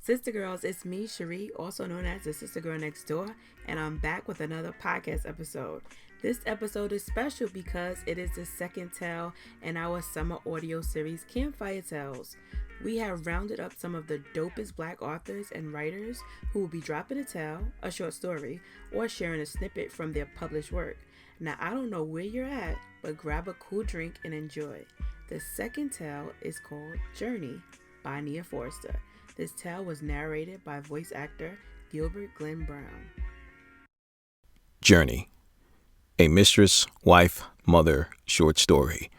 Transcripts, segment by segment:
Sistah Girls, it's me, Cherie, also known as the Sister Girl Next Door, and I'm back with another podcast episode. This episode is special because it is the second tale in our summer audio series, 𝘾𝙖𝙢𝙥𝙛𝙞𝙧𝙚. We have rounded up some of the dopest black authors and writers who will be dropping a tale, a short story, or sharing a snippet from their published work. Now, I don't know where you're at, but grab a cool drink and enjoy. The second tale is called Journey by Nia Forrester. This tale was narrated by voice actor 𝘾𝙖𝙢𝙥𝙛𝙞 Brown. Journey, a mistress, wife, mother short story.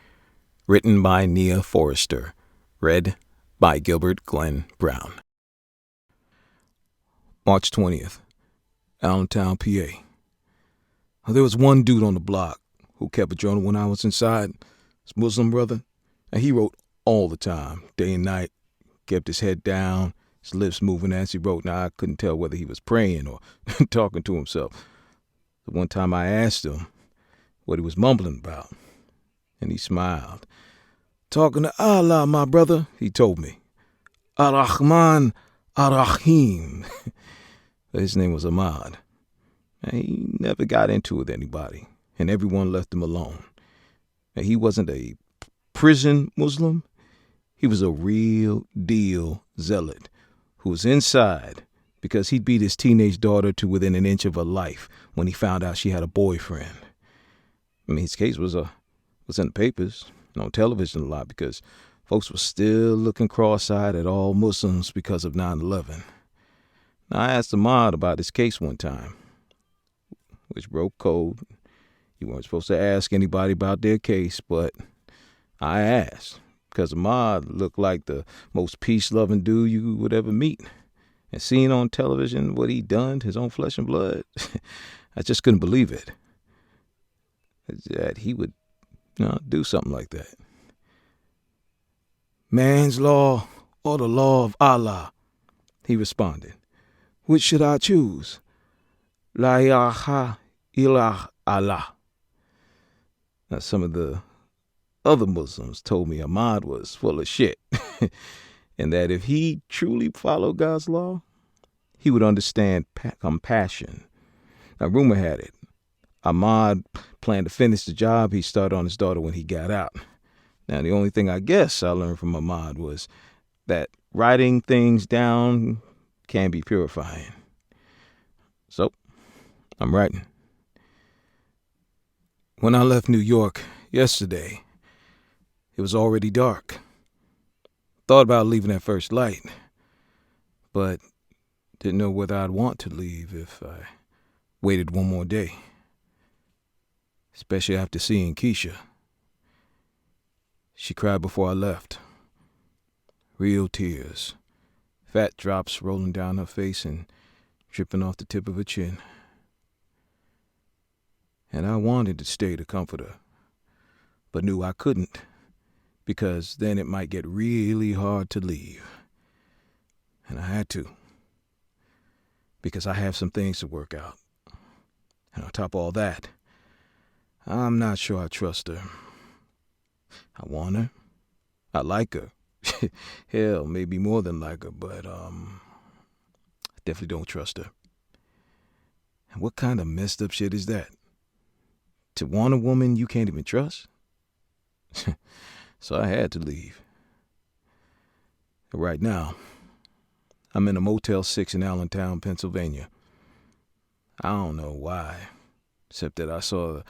Written by Nia Forrester. Read by 𝘾𝙖𝙢𝙥𝙛𝙀 Brown. March 20th, Allentown, PA. There was one dude on the block who kept a journal when I was inside. This Muslim brother, and he wrote all the time, day and night. Kept his head down, his lips moving as he wrote. Now, I couldn't tell whether he was praying or talking to himself. The one time I asked him what he was mumbling about, and he smiled. Talking to Allah, my brother, he told me. 𝙾𝙢𝙢𝙥𝙛𝙞𝙧𝙚 𝙾𝙢𝙢𝙢𝙢. His name was Ahmad. And he never got into it with anybody, and everyone left him alone. And he wasn't a prison Muslim. He was a real deal zealot who was inside because he'd beat his teenage daughter to within an inch of her life when he found out she had a boyfriend. I mean, his case was in the papers and on television a lot because folks were still looking cross-eyed at all Muslims because of 9/11. Now, I asked Ahmad about his case one time, which broke code. You weren't supposed to ask anybody about their case, but I asked. Because Ahmad looked like the most peace-loving dude you would ever meet. And seeing on television what he'd done, his own flesh and blood, I just couldn't believe it. That he would do something like that. Man's law or the law of Allah, he responded. Which should I choose? La ilaha illallah Allah. Now, some of the other Muslims told me Ahmad was full of shit and that if he truly followed God's law, he would understand compassion. Now, rumor had it, Ahmad planned to finish the job he started on his daughter when he got out. Now, the only thing I guess I learned from Ahmad was that writing things down can be purifying. So, I'm writing. When I left New York yesterday, it was already dark. Thought about leaving at first light, but didn't know whether I'd want to leave if I waited one more day. Especially after seeing Keisha. She cried before I left. Real tears. Fat drops rolling down her face and dripping off the tip of her chin. And I wanted to stay to comfort her, but knew I couldn't, because then it might get really hard to leave. And I had to, because I have some things to work out. And on top of all that, I'm not sure I trust her. I want her. I like her. Hell, maybe more than like her, but I definitely don't trust her. And what kind of messed up shit is that? To want a woman you can't even trust? So I had to leave. Right now, I'm in a Motel 6 in Allentown, Pennsylvania. I don't know why, except that I saw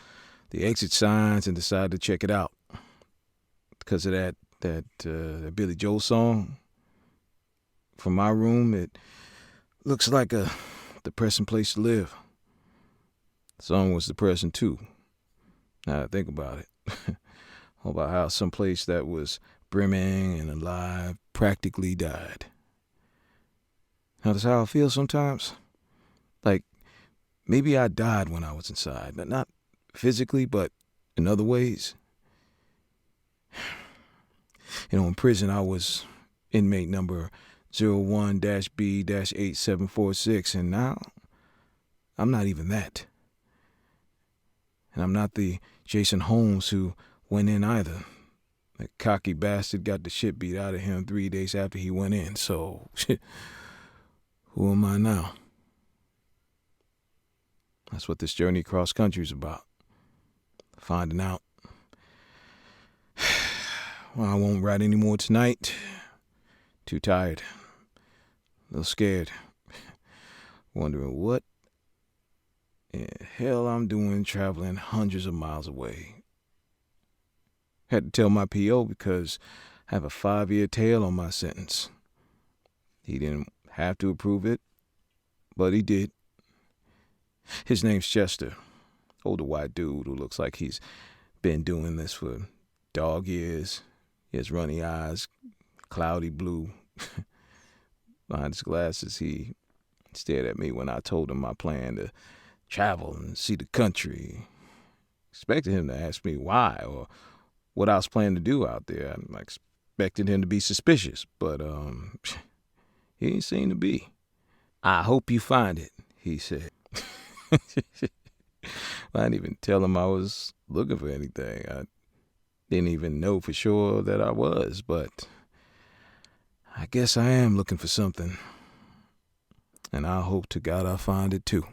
the exit signs and decided to check it out. Because of that Billy Joel song. From my room, it looks like a depressing place to live. The song was depressing too. Now I think about it. About how some place that was brimming and alive practically died. Now, that's how I feel sometimes. Like, maybe I died when I was inside. Not physically, but in other ways. In prison, I was inmate number 01-B-8746, and now I'm not even that. And I'm not the Jason Holmes who went in either. That cocky bastard got the shit beat out of him 3 days after he went in. So, Who am I now? That's what this journey across country is about. Finding out. Well, I won't write any more tonight. Too tired. A little scared. Wondering what in hell I'm doing traveling hundreds of miles away. Had to tell my PO because I have a 5-year tail on my sentence. He didn't have to approve it, but he did. His name's Chester. Older white dude who looks like he's been doing this for dog years. He has runny eyes, cloudy blue. Behind his glasses, he stared at me when I told him my plan to travel and see the country. Expected him to ask me why or what I was planning to do out there. I expected him to be suspicious, but he didn't seem to be. I hope you find it, he said. I didn't even tell him I was looking for anything. I didn't even know for sure that I was, but I guess I am looking for something. And I hope to God I find it too.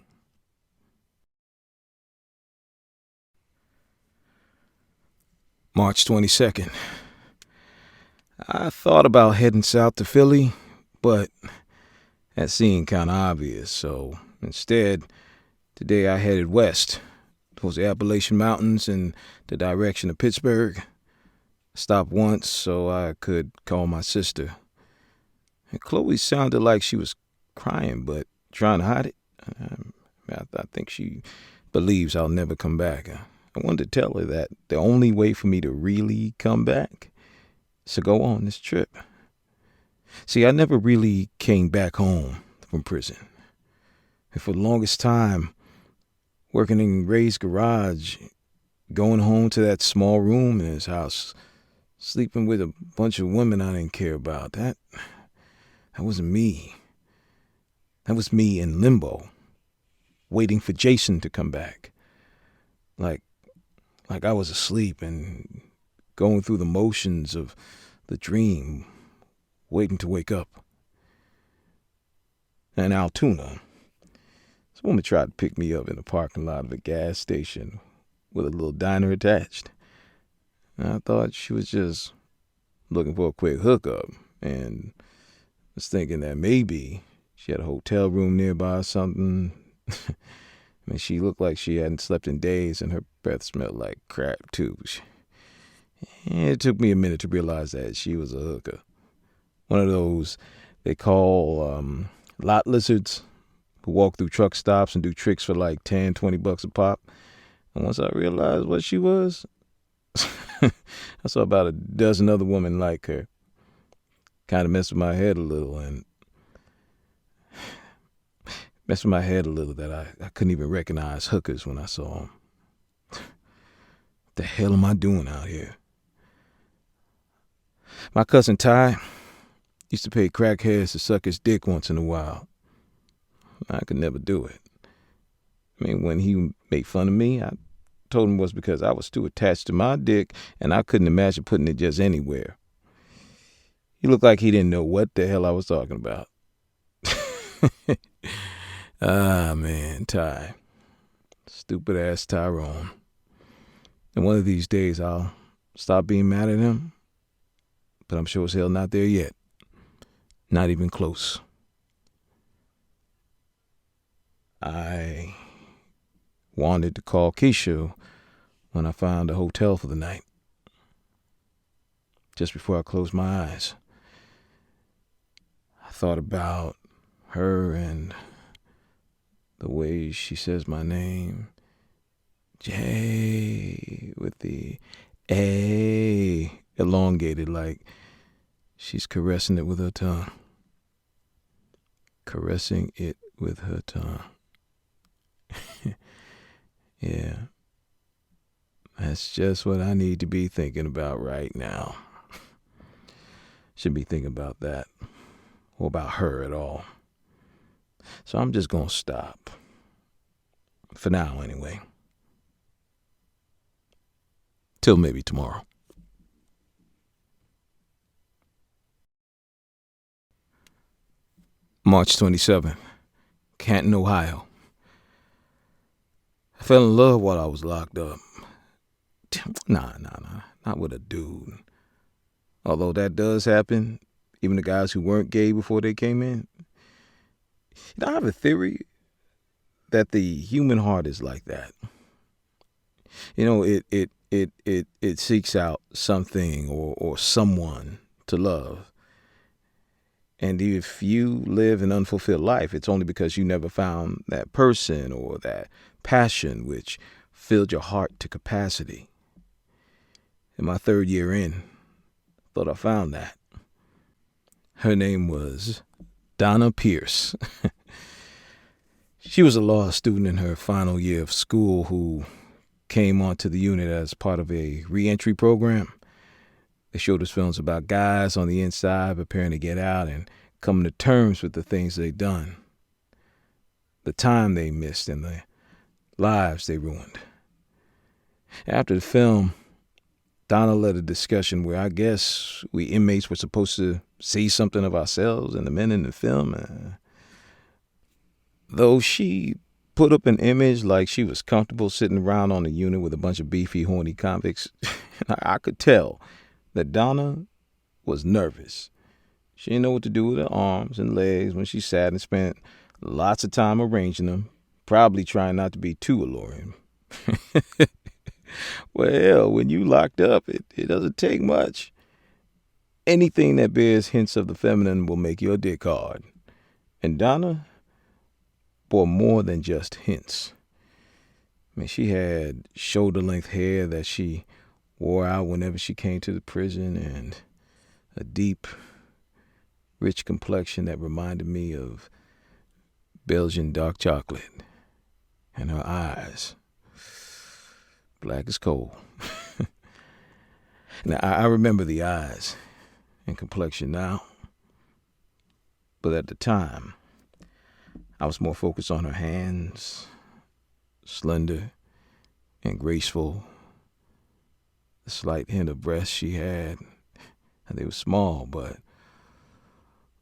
March 22nd. I thought about heading south to Philly, but that seemed kind of obvious, so instead, today I headed west towards the Appalachian Mountains in the direction of Pittsburgh. Stopped once so I could call my sister. And Chloe sounded like she was crying, but trying to hide it. I think she believes I'll never come back. I wanted to tell her that the only way for me to really come back is to go on this trip. See, I never really came back home from prison. And for the longest time, working in Ray's garage, going home to that small room in his house, sleeping with a bunch of women I didn't care about, that wasn't me. That was me in limbo, waiting for Jason to come back. Like I was asleep and going through the motions of the dream, waiting to wake up. And Altoona, this woman tried to pick me up in the parking lot of a gas station with a little diner attached. And I thought she was just looking for a quick hookup and was thinking that maybe she had a hotel room nearby or something. I mean, she looked like she hadn't slept in days and her breath smelled like crap too. It took me a minute to realize that she was a hooker. One of those they call lot lizards who walk through truck stops and do tricks for like $10-20 a pop. And once I realized what she was, I saw about a dozen other women like her. Kind of messed with my head a little that I couldn't even recognize hookers when I saw them. What the hell am I doing out here? My cousin Ty used to pay crackheads to suck his dick once in a while. I could never do it. I mean, when he made fun of me, I told him it was because I was too attached to my dick and I couldn't imagine putting it just anywhere. He looked like he didn't know what the hell I was talking about. Ah, man, Ty. Stupid ass Tyrone. And one of these days I'll stop being mad at him, but I'm sure as hell not there yet. Not even close. I wanted to call Keisha when I found a hotel for the night. Just before I closed my eyes, I thought about her and the way she says my name. Jay, with the A elongated like she's caressing it with her tongue. Caressing it with her tongue. Yeah. That's just what I need to be thinking about right now. Shouldn't be thinking about that or about her at all. So I'm just going to stop. For now, anyway. Till maybe tomorrow. March 27th, Canton, Ohio. I fell in love while I was locked up. Nah, not with a dude. Although that does happen, even the guys who weren't gay before they came in. I have a theory that the human heart is like that. It seeks out something or someone to love. And if you live an unfulfilled life, it's only because you never found that person or that passion which filled your heart to capacity. In my 3rd year in, thought I found that. Her name was Donna Pierce. She was a law student in her final year of school who came onto the unit as part of a reentry program. They showed us films about guys on the inside preparing to get out and coming to terms with the things they've done, the time they missed, and the lives they ruined. After the film, Donna led a discussion where I guess we inmates were supposed to see something of ourselves and the men in the film. Though she put up an image like she was comfortable sitting around on the unit with a bunch of beefy, horny convicts, I could tell that Donna was nervous. She didn't know what to do with her arms and legs when she sat and spent lots of time arranging them, probably trying not to be too alluring. Well, when you locked up, it doesn't take much. Anything that bears hints of the feminine will make your dick hard. And Donna bore more than just hints. I mean, she had shoulder-length hair that she wore out whenever she came to the prison, and a deep, rich complexion that reminded me of Belgian dark chocolate. And her eyes, black as coal. Now, I remember the eyes and complexion now, but at the time, I was more focused on her hands, slender and graceful, the slight hint of breasts she had. They were small, but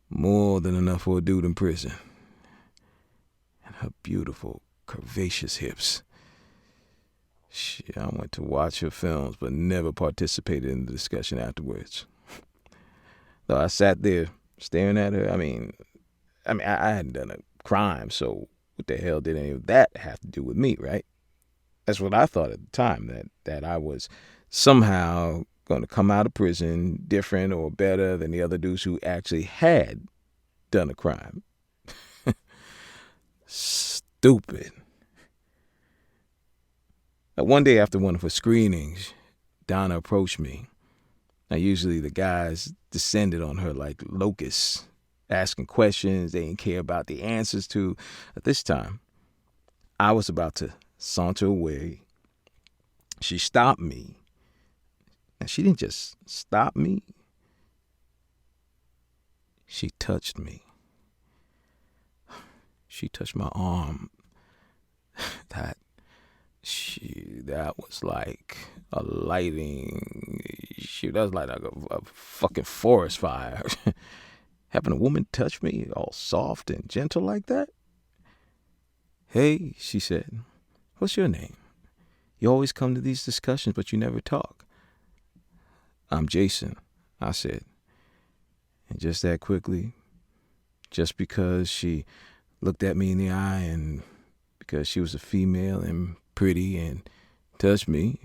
more than enough for a dude in prison. And her beautiful, curvaceous hips. I went to watch her films, but never participated in the discussion afterwards. Though I sat there staring at her, I mean, I hadn't done a crime, so what the hell did any of that have to do with me, right? That's what I thought at the time, that I was somehow going to come out of prison different or better than the other dudes who actually had done a crime. Stupid. One day after one of her screenings, Donna approached me. Now, usually the guys descended on her like locusts, asking questions they didn't care about the answers to. At this time, I was about to saunter away. She stopped me. And she didn't just stop me. She touched me. She touched my arm. That was like a lighting. That was like a fucking forest fire. Having a woman touch me all soft and gentle like that? Hey, she said, what's your name? You always come to these discussions, but you never talk. I'm Jason, I said. And just that quickly, just because she looked at me in the eye and because she was a female and pretty and touched me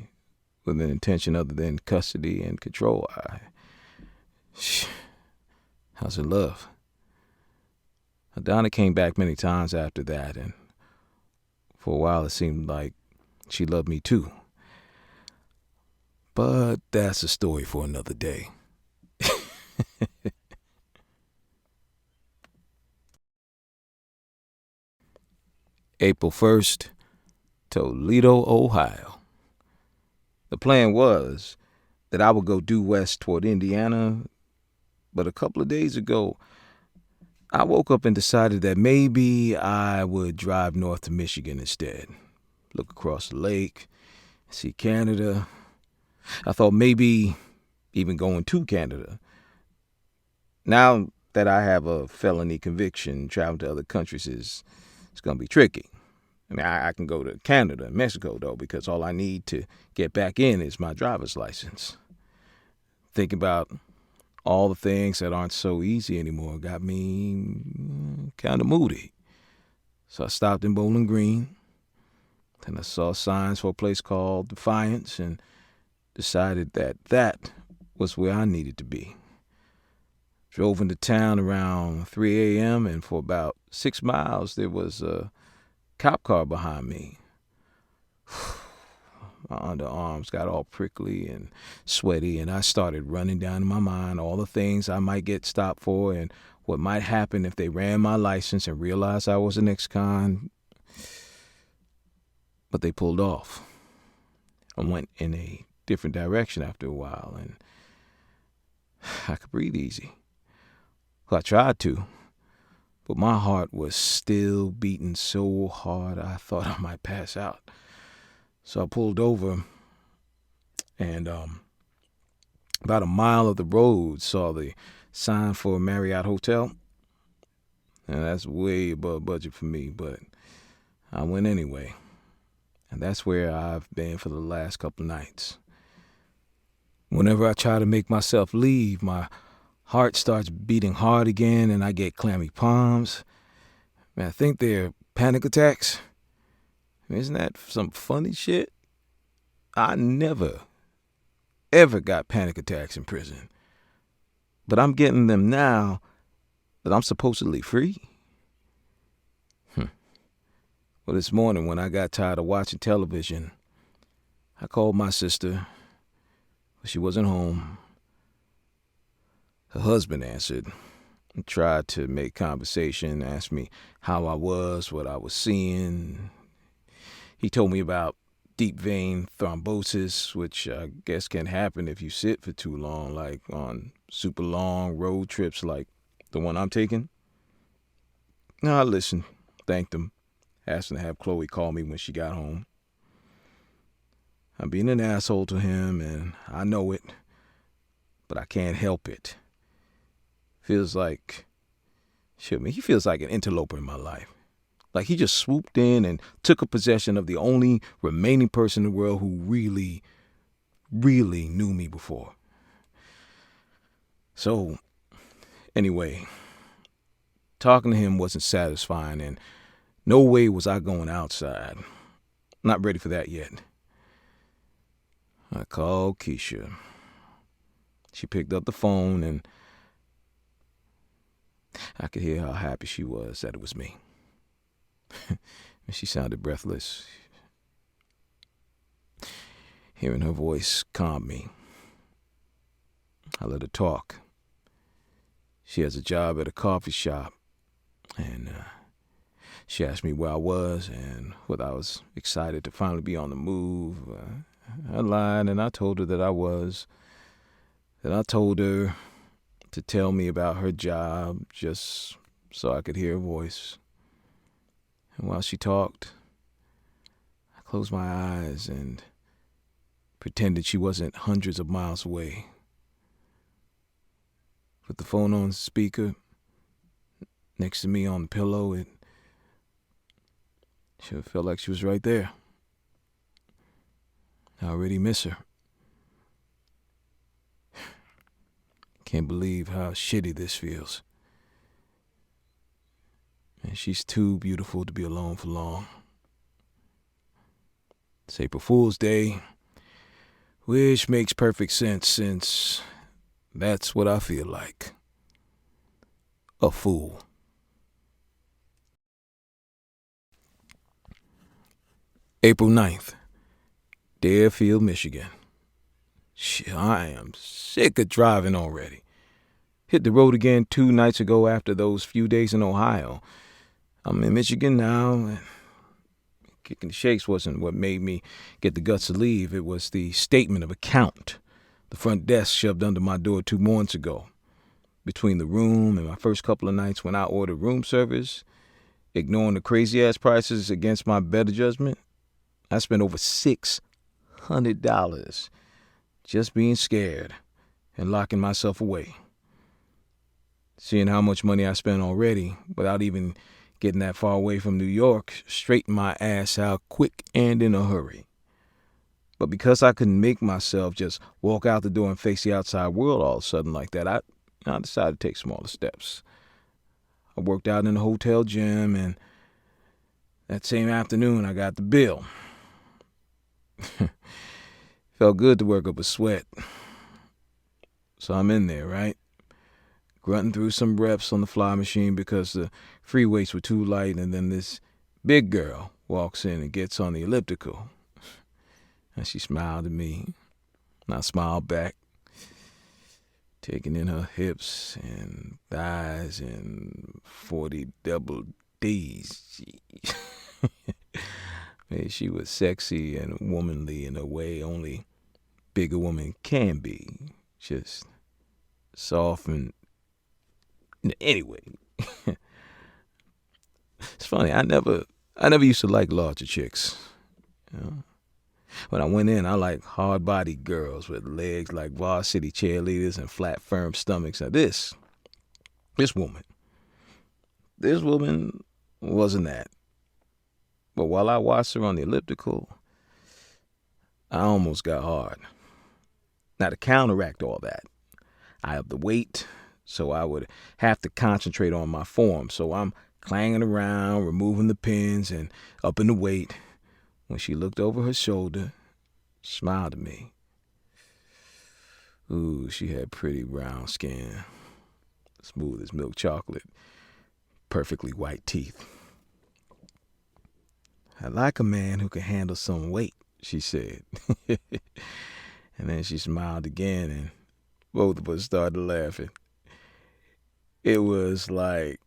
with an intention other than custody and control, I was in love. Donna came back many times after that, and for a while it seemed like she loved me too. But that's a story for another day. April 1st, Toledo, Ohio. The plan was that I would go due west toward Indiana, but a couple of days ago, I woke up and decided that maybe I would drive north to Michigan instead. Look across the lake, see Canada. I thought maybe even going to Canada. Now that I have a felony conviction, traveling to other countries it's going to be tricky. I mean, I can go to Canada and Mexico, though, because all I need to get back in is my driver's license. Think about all the things that aren't so easy anymore got me kind of moody. So I stopped in Bowling Green. Then I saw signs for a place called Defiance and decided that was where I needed to be. Drove into town around 3 a.m. and for about 6 miles there was a cop car behind me. My underarms got all prickly and sweaty, and I started running down in my mind all the things I might get stopped for and what might happen if they ran my license and realized I was an ex-con. But they pulled off. I went in a different direction after a while, and I could breathe easy. Well, I tried to, but my heart was still beating so hard I thought I might pass out. So I pulled over, and about a mile of the road saw the sign for a Marriott hotel. And that's way above budget for me, but I went anyway. And that's where I've been for the last couple of nights. Whenever I try to make myself leave, my heart starts beating hard again and I get clammy palms. Man, I think they're panic attacks. Isn't that some funny shit? I never, ever got panic attacks in prison. But I'm getting them now that I'm supposedly free. Well, this morning when I got tired of watching television, I called my sister. She wasn't home. Her husband answered and tried to make conversation, asked me how I was, what I was seeing. He told me about deep vein thrombosis, which I guess can happen if you sit for too long, like on super long road trips like the one I'm taking. I listened, thanked him, asked him to have Chloe call me when she got home. I'm being an asshole to him, and I know it, but I can't help it. Feels like, he feels like an interloper in my life. Like he just swooped in and took a possession of the only remaining person in the world who really, really knew me before. So, anyway, talking to him wasn't satisfying, and no way was I going outside. Not ready for that yet. I called Keisha. She picked up the phone, and I could hear how happy she was that it was me. And she sounded breathless. Hearing her voice calmed me. I let her talk. She has a job at a coffee shop, and she asked me where I was and whether I was excited to finally be on the move. I lied, and I told her that I was. Then I told her to tell me about her job just so I could hear her voice. And while she talked, I closed my eyes and pretended she wasn't hundreds of miles away. With the phone on speaker next to me on the pillow, it sure felt like she was right there. I already miss her. Can't believe how shitty this feels. And she's too beautiful to be alone for long. It's April Fool's Day, which makes perfect sense since that's what I feel like. A fool. April 9th, Deerfield, Michigan. Shit, I am sick of driving already. Hit the road again 2 nights ago after those few days in Ohio. I'm in Michigan now, and kicking the shakes wasn't what made me get the guts to leave. It was the statement of account the front desk shoved under my door 2 months ago. Between the room and my first couple of nights when I ordered room service, ignoring the crazy-ass prices against my better judgment, I spent over $600 just being scared and locking myself away. Seeing how much money I spent already without even getting that far away from New York straightened my ass out quick and in a hurry. But because I couldn't make myself just walk out the door and face the outside world all of a sudden like that, I decided to take smaller steps. I worked out in the hotel gym, and that same afternoon I got the bill. Felt good to work up a sweat. So I'm in there, right? Grunting through some reps on the fly machine because the free weights were too light, and then this big girl walks in and gets on the elliptical. And she smiled at me, and I smiled back, taking in her hips and thighs and 40 double Ds. Man, she was sexy and womanly in a way only bigger woman can be. Just soft and... Anyway. It's funny, I never used to like larger chicks. You know? When I went in, I liked hard-bodied girls with legs like varsity cheerleaders and flat, firm stomachs. Now this woman wasn't that. But while I watched her on the elliptical, I almost got hard. Now to counteract all that, I upped the weight, so I would have to concentrate on my form. So I'm clanging around, removing the pins and upping the weight. When she looked over her shoulder, smiled at me. Ooh, she had pretty brown skin, smooth as milk chocolate, perfectly white teeth. I like a man who can handle some weight, she said. And then she smiled again, and both of us started laughing. It was like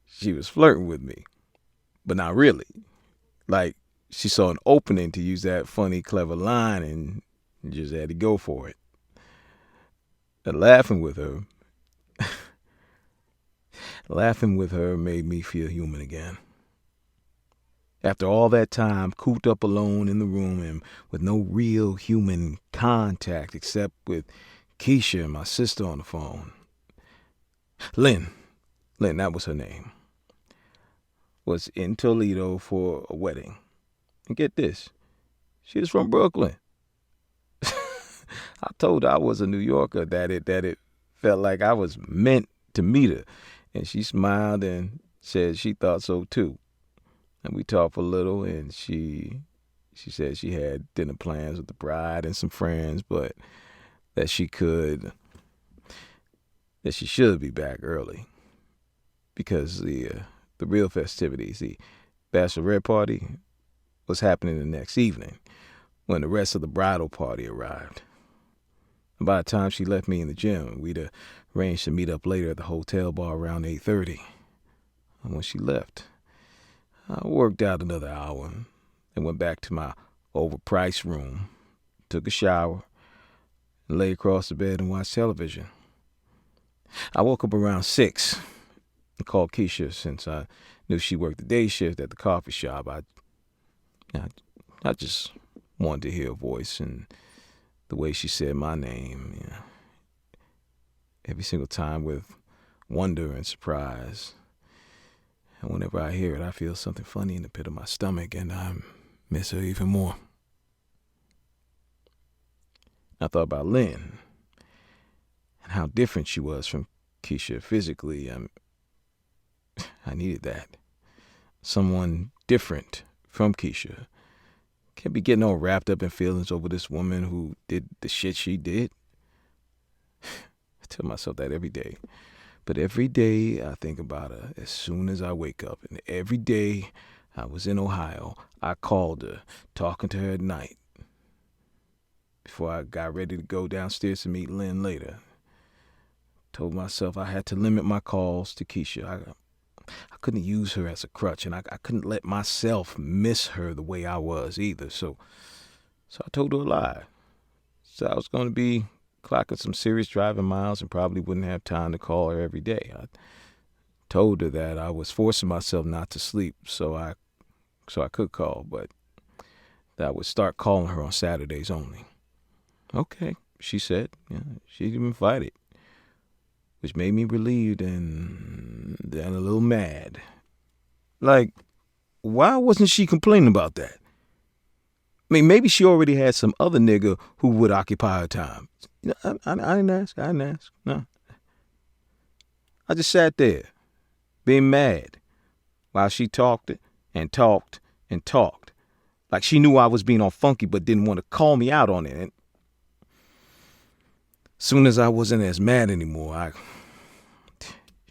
she was flirting with me, but not really. Like she saw an opening to use that funny, clever line and just had to go for it. And laughing with her made me feel human again. After all that time cooped up alone in the room and with no real human contact except with 𝘾𝙖𝙢𝙥𝙛𝙞, my sister, on the phone. Lynn, that was her name, was in Toledo for a wedding. And get this, she was from Brooklyn. I told her I was a New Yorker, that it felt like I was meant to meet her. And she smiled and said she thought so too. And we talked for a little, and she said she had dinner plans with the bride and some friends, but that she should be back early because the real festivities, the bachelorette party, was happening the next evening when the rest of the bridal party arrived. And by the time she left me in the gym, we'd arranged to meet up later at the hotel bar around 8:30. And when she left, I worked out another hour and went back to my overpriced room, took a shower, and lay across the bed and watched television. I woke up around 6 and called 𝘾𝙖𝙢 since I knew she worked the day shift at the coffee shop. I just wanted to hear her voice and the way she said my name. You know, every single time with wonder and surprise. And whenever I hear it, I feel something funny in the pit of my stomach, and I miss her even more. I thought about Lynn and how different she was from 𝘾𝙖𝙢 physically. I needed that. Someone different from 𝘾𝙖𝙢. Can't be getting all wrapped up in feelings over this woman who did the shit she did. I tell myself that every day. But every day I think about her as soon as I wake up. And every day I was in Ohio, I called her, talking to her at night. Before I got ready to go downstairs to meet Lynn later, told myself I had to limit my calls to 𝘾𝙖𝙢. I couldn't use her as a crutch, and I couldn't let myself miss her the way I was either. So I told her a lie. So I was going to be clocking some serious driving miles and probably wouldn't have time to call her every day. I told her that I was forcing myself not to sleep so I could call, but that I would start calling her on Saturdays only. Okay, she said. Yeah, she didn't even fight it. which made me relieved and then a little mad. Like, why wasn't she complaining about that? I mean, maybe she already had some other nigga who would occupy her time. You know, I didn't ask. No. I just sat there, being mad, while she talked and talked and talked. Like she knew I was being all funky but didn't want to call me out on it. And soon as I wasn't as mad anymore,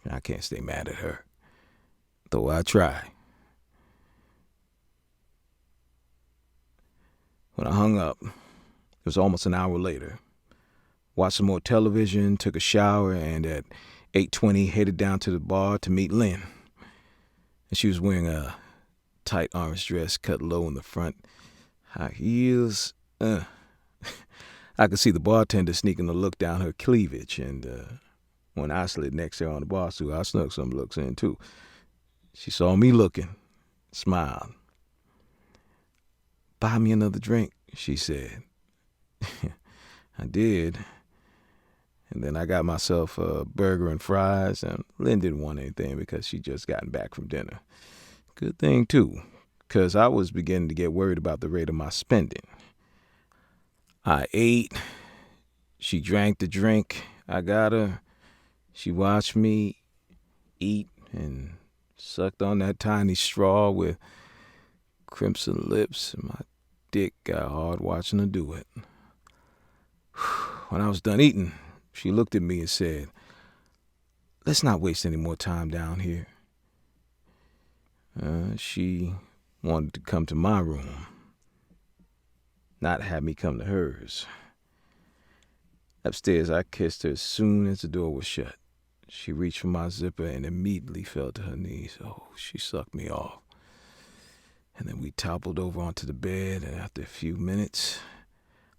I can't stay mad at her, though I try. When I hung up, it was almost an hour later. Watched some more television, took a shower, and at 8:20 headed down to the bar to meet Lynn. And she was wearing a tight orange dress cut low in the front, high heels. I could see the bartender sneaking a look down her cleavage, and when I slid next to her on the bar stool, I snuck some looks in too. She saw me looking, smiled. "Buy me another drink," she said. I did. And then I got myself a burger and fries, and Lynn didn't want anything because she just gotten back from dinner. Good thing, too, because I was beginning to get worried about the rate of my spending. I ate. She drank the drink I got her. She watched me eat and sucked on that tiny straw with crimson lips, and my dick got hard watching her do it. When I was done eating, she looked at me and said, "Let's not waste any more time down here." She wanted to come to my room, not have me come to hers. Upstairs, I kissed her as soon as the door was shut. She reached for my zipper and immediately fell to her knees. Oh, she sucked me off. And then we toppled over onto the bed, and after a few minutes,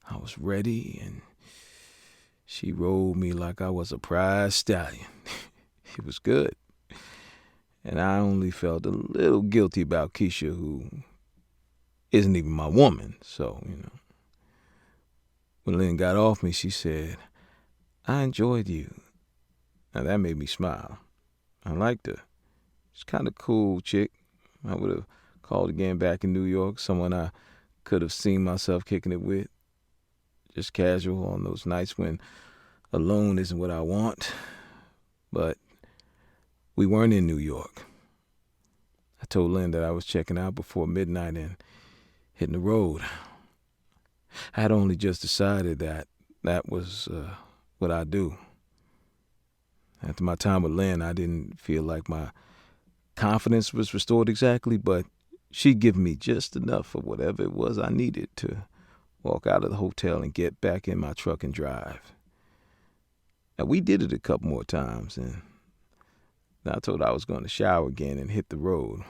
I was ready, and she rolled me like I was a prize stallion. It was good. And I only felt a little guilty about Keisha, who isn't even my woman. So, When Lynn got off me, she said, "I enjoyed you." Now that made me smile. I liked her. She's kind of cool chick. I would have called again back in New York, someone I could have seen myself kicking it with. Just casual on those nights when alone isn't what I want. But we weren't in New York. I told Lynn that I was checking out before midnight and hitting the road. I had only just decided that was what I do. After my time with Lynn, I didn't feel like my confidence was restored exactly, but she'd give me just enough of whatever it was I needed to walk out of the hotel and get back in my truck and drive. Now, we did it a couple more times, and I told her I was going to shower again and hit the road.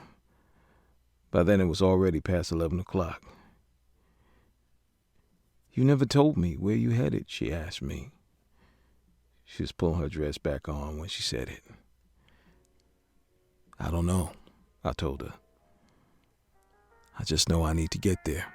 By then, it was already past 11 o'clock. "You never told me where you headed," she asked me. She was pulling her dress back on when she said it. "I don't know," I told her. "I just know I need to get there."